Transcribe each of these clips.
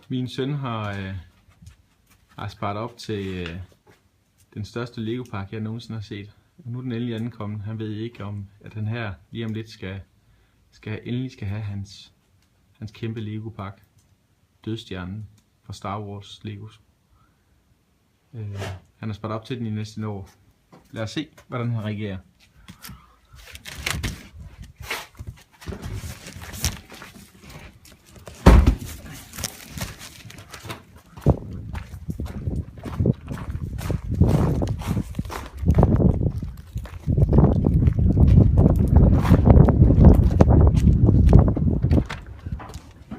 Min søn har sparet op til den største Lego-pakke, jeg nogensinde har set. Og nu er den endelig ankommet. Han ved ikke om, at han her lige om lidt endelig skal have hans kæmpe Lego-pakke. Dødstjernen fra Star Wars Legos. Han har sparet op til den i næste år. Lad os se, hvordan han reagerer.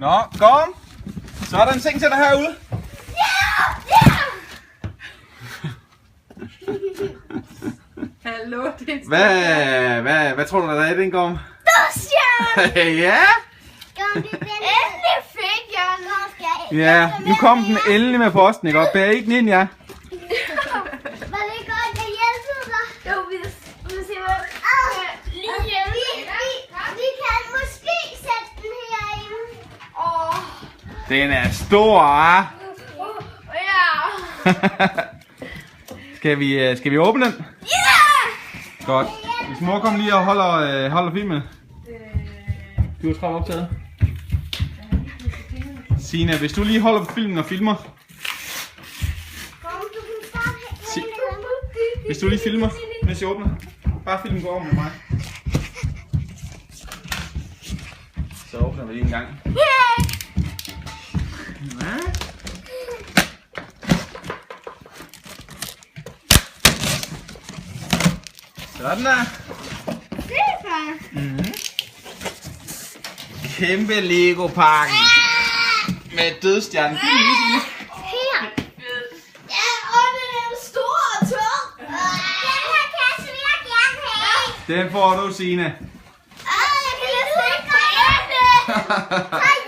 Nå, kom! Så er der en seng til dig herude. Hallo, det er Hvad tror du, der er i den, Gorm? Dødstjerne! Ja! Endelig fik jeg den. Ja, nu kom den endelig med posten, ikke? Og bær ikke den ind, ja. Var det godt, jeg hjælpede dig? Jo, vi ser, hvad... Vi kan måske sætte den herinde. Den er stor, ah! Ja. Skal vi åbne den? Ja! Godt. Hvis mor kommer lige og holder filmen. Du har travlt optaget. Sina, hvis du lige holder på filmen og filmer. Kom, du kan starte herinde. Hvis du lige filmer, mens jeg åbner. Bare film går over med mig. Så åbner vi lige en gang. Ja. Sådan der. Kæmpe Lego-pakken. Med dødstjernen. Her. Ja, og den er stor og tung. Den her kasse vil jeg gerne have. Den får du, Signe. Jeg kan næsten ikke komme ind.